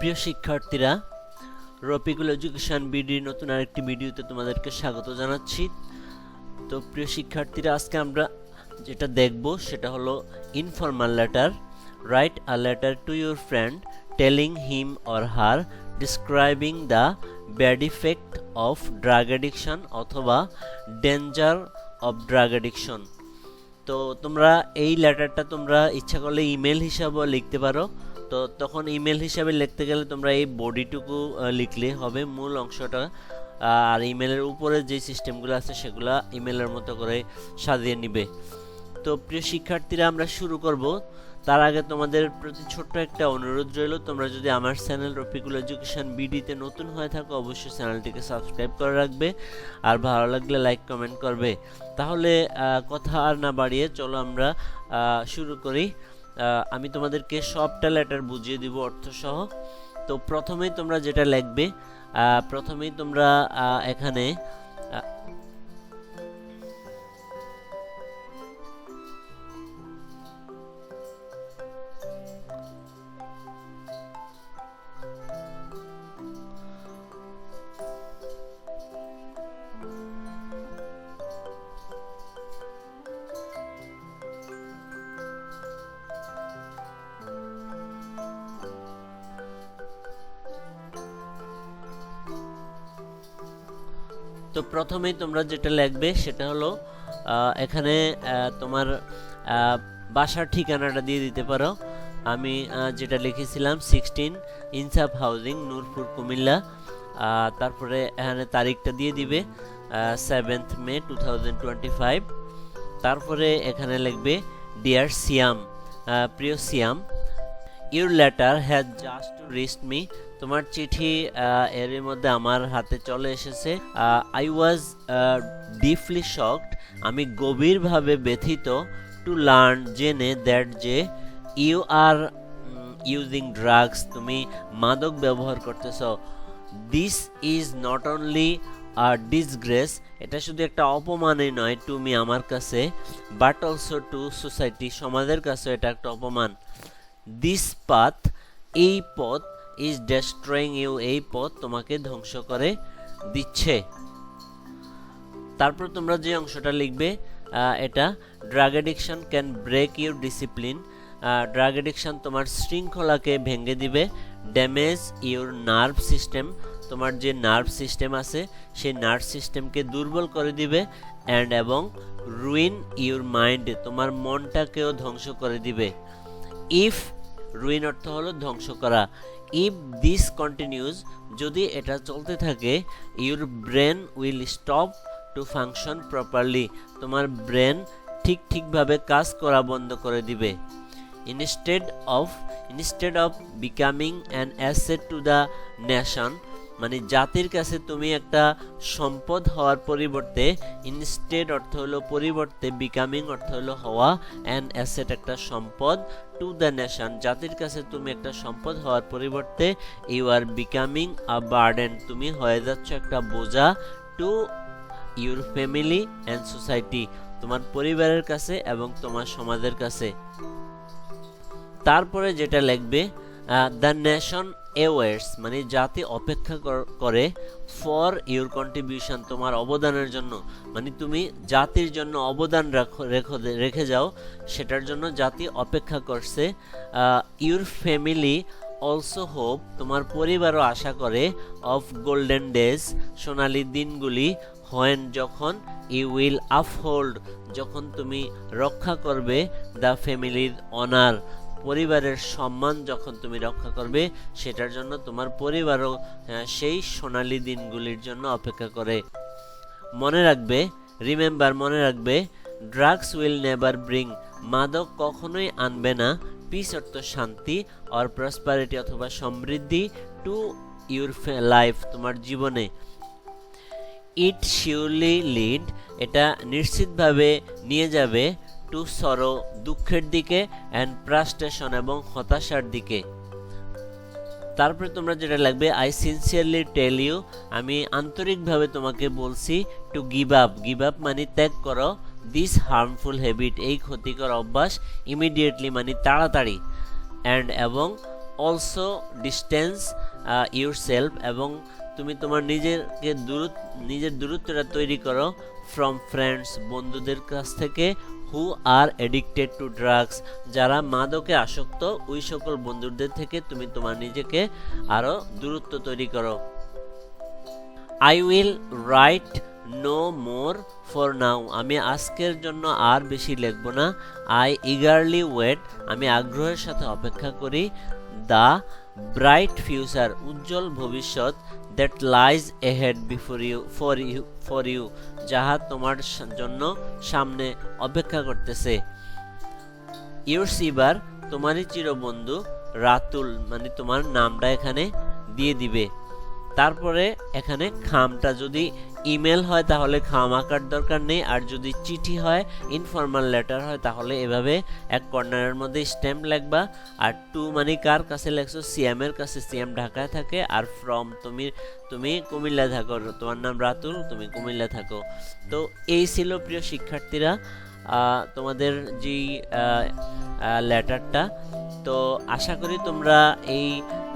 প্রিয় শিক্ষার্থীরা, রফিকুল এডুকেশন বিডির নতুন আরেকটি ভিডিওতে তোমাদেরকে স্বাগত জানাচ্ছি। তো প্রিয় শিক্ষার্থীরা, আজকে আমরা যেটা দেখব সেটা হলো informal letter. Write a letter to your friend telling him or her describing the bad effect of drug addiction অথবা ডেঞ্জার অফ ড্রাগ অ্যাডিকশন। তো তোমরা এই লেটারটা তোমরা ইচ্ছা করলে ইমেল হিসাবেও লিখতে পারো। তো তখন ইমেল হিসাবে লিখতে গেলে তোমরা এই বডিটুকু লিখলে হবে, মূল অংশটা। আর ইমেলের উপরে যে সিস্টেমগুলো আছে সেগুলো ইমেলের মতো করে সাজিয়ে নিবে। তো প্রিয় শিক্ষার্থীরা, আমরা শুরু করব। তার আগে তোমাদের প্রতি ছোট্ট একটা অনুরোধ রইল, তোমরা যদি আমার চ্যানেল রফিকুল এডুকেশন বিডিতে নতুন হয়ে থাকো অবশ্যই চ্যানেলটিকে সাবস্ক্রাইব করে রাখবে, আর ভালো লাগলে লাইক কমেন্ট করবে। তাহলে কথা আর না বাড়িয়ে চলো আমরা শুরু করি। আমি তোমাদেরকে সবটা লেটার বুঝিয়ে দিব অর্থসহ। তো প্রথমেই তোমরা যেটা লিখবে, প্রথমেই তোমরা এখানে তো প্রথমেই তোমরা যেটা লিখবে সেটা হলো এখানে তোমার বাসার ঠিকানাটা দিয়ে দিতে পারো। আমি যেটা লিখেছিলাম 16 ইনসাফ হাউজিং, নূরপুর, কুমিল্লা। তারপরে এখানে তারিখটা দিয়ে দিবে 7th May 2025। তারপরে এখানে লিখবে ডিয়ার সিয়াম, প্রিয় Siam, your letter has just reached me, তোমার চিঠি এর মধ্যে আমার হাতে চলে এসেছে। আই ওয়াজ ডিপলি শকড, আমি গভীরভাবে ব্যথিত, টু লার্ন, জেনে, দ্যাট যে ইউ আর ইউজিং ড্রাগস, তুমি মাদক ব্যবহার করতেছ। This is not only a disgrace, এটা শুধু একটা অপমানই নয় টু মি, আমার কাছে, বাট অলসো টু সোসাইটি, সমাজের কাছে এটা একটা অপমান। দিস পাথ, এই পথ, ইজ ডেস্ট্রয়িং ইউ, এই পথ তোমাকে ধ্বংস করে দিচ্ছে। তারপর তোমরা যে অংশটা লিখবে এটা, drug addiction can break your discipline, drug addiction তোমার শৃঙ্খলাকে ভেঙে দিবে। ড্যামেজ ইউর নার্ভ সিস্টেম, তোমার যে নার্ভ সিস্টেম আছে সেই নার্ভ সিস্টেমকে দুর্বল করে দিবে। অ্যান্ড এবং রুইন ইউর মাইন্ড, তোমার মনটাকেও ধ্বংস করে দিবে। ইফ, রুইন অর্থ হলো ধ্বংস করা। ইফ দিস কন্টিনিউজ, যদি এটা চলতে থাকে, your brain will stop to function properly, তোমার ব্রেন ঠিকভাবে কাজ করা বন্ধ করে দিবে। Instead of becoming an asset to the nation, মানে জাতির কাছে তুমি একটা সম্পদ হওয়ার পরিবর্তে, ইনস্টেড অর্থ হলো পরিবর্তে, বিকামিং অর্থ হলো হওয়া, অ্যান অ্যাসেট একটা সম্পদ, টু দ্য নেশন জাতির কাছে তুমি একটা সম্পদ হওয়ার পরিবর্তে, you are becoming a burden, তুমি হয়ে যাচ্ছ একটা বোঝা, to your family and society, তোমার পরিবারের কাছে এবং তোমার সমাজের কাছে। তারপরে যেটা লিখবে, দ্য নেশন অ্যাওয়ার্ডস, মানে জাতি অপেক্ষা করে, ফর ইউর কন্ট্রিবিউশন, তোমার অবদানের জন্য, মানে তুমি জাতির জন্য অবদান রেখে যাও, সেটার জন্য জাতি অপেক্ষা করছে। ইউর ফ্যামিলি অলসো হোপ, তোমার পরিবারও আশা করে, অফ গোল্ডেন ডেজ, সোনালী দিনগুলি, হোয়েন, যখন, ইউ উইল আপহোল্ড, যখন তুমি রক্ষা করবে, দ্য ফ্যামিলির অনার, পরিবারের সম্মান যখন তুমি রক্ষা করবে, সেটার জন্য তোমার পরিবারও সেই সোনালী দিনগুলির জন্য অপেক্ষা করে। মনে রাখবে, রিমেম্বার, মনে রাখবে, ড্রাগস উইল নেভার ব্রিং, মাদক কখনোই আনবে না, পিস অর্থ শান্তি, অর প্রসপারিটি অথবা সমৃদ্ধি, টু ইউর লাইফ, তোমার জীবনে। ইট শিওরলি লিড, এটা নিশ্চিতভাবে নিয়ে যাবে, টু সরো, দুঃখের দিকে, অ্যান্ড ফ্রাস্ট্রেশন, এবং হতাশার দিকে। তারপরে তোমরা যেটা লাগবে, আই সিনসিয়ারলি টেল ইউ, আমি আন্তরিকভাবে তোমাকে বলছি, টু গিভ আপ, মানে ত্যাগ করো, দিস হার্মফুল হ্যাবিট, এই ক্ষতিকর অভ্যাস, ইমিডিয়েটলি মানে তাড়াতাড়ি, অ্যান্ড এবং অলসো ডিস্টেন্স ইউরসেলফ, এবং তুমি তোমার নিজের দূরত্বটা তৈরি করো ফ্রম ফ্রেন্ডস, বন্ধুদের কাছ থেকে, হু আর এডিক্টেড টু ড্রাগস, যারা মাদকে আসক্ত, ওই সকল বন্ধুদের থেকে তুমি তোমার নিজেকে আরো দূরত্ব তৈরি করো। I will write no more for now, আমি আজকের জন্য আর বেশি লিখব না। আই ইগারলি ওয়েট, আমি আগ্রহের সাথে অপেক্ষা করি। দ্য ব্রাইট ফিউচার, উজ্জ্বল ভবিষ্যৎ, that lies ahead for you, যাহা তোমার জন্য সামনে অপেক্ষা করতেছে। ইউরসিবার, তোমারই চিরবন্ধু। রাতুল, মানে তোমার নামটা এখানে দিয়ে দিবে। তারপরে এখানে খামটা যদি ইমেল হয় তাহলে খাম আঁকার দরকার নেই, আর যদি চিঠি হয়, ইনফর্মাল লেটার হয়, তাহলে এভাবে এক কর্নারের মধ্যে স্ট্যাম্প লিখবা। আর টু মানে কার কাছে লেখছো, সিএম এর কাছে, সিএম ঢাকায় থাকে। আর ফ্রম, তুমি কুমিল্লায় থাকো, তোমার নাম রাতুল, তুমি কুমিল্লা থাকো। তো এই ছিল প্রিয় শিক্ষার্থীরা তোমাদের যেই লেটারটা। তো আশা করি তোমরা এই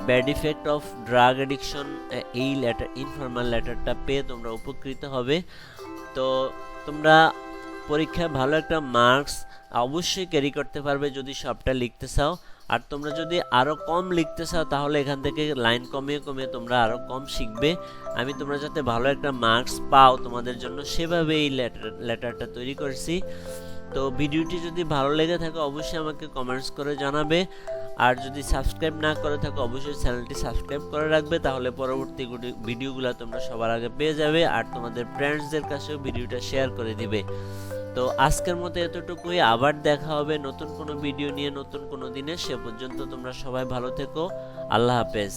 bad effect of drug addiction, এই ইনফর্মাল লেটারটা পেয়ে তোমরা উপকৃত হবে। তো তোমরা পরীক্ষায় ভালো একটা মার্কস অবশ্যই ক্যারি করতে পারবে যদি সবটা লিখতে চাও। আর তোমরা যদি আরো কম লিখতে চাও তাহলে এখান থেকে লাইন কমিয়ে কমিয়ে তোমরা আরো কম শিখবে। আমি তোমরা যাতে ভালো একটা মার্কস পাও তোমাদের জন্য সেভাবে এই লেটারটা তৈরি করেছি। তো ভিডিওটি যদি ভালো লেগে থাকে অবশ্যই আমাকে কমেন্টস করে জানাবে। আর যদি সাবস্ক্রাইব না করে থাকো অবশ্যই চ্যানেলটি সাবস্ক্রাইব করে রাখবে, তাহলে পরবর্তী ভিডিওগুলো তোমরা সবার আগে পেয়ে যাবে। আর তোমাদের ফ্রেন্ডসদের কাছেও ভিডিওটা শেয়ার করে দিবে। তো আজকের মতো এতটুকুই, আবার দেখা হবে নতুন কোনো ভিডিও নিয়ে নতুন কোনো দিনে। সে পর্যন্ত তোমরা সবাই ভালো থেকো। আল্লাহ হাফেজ।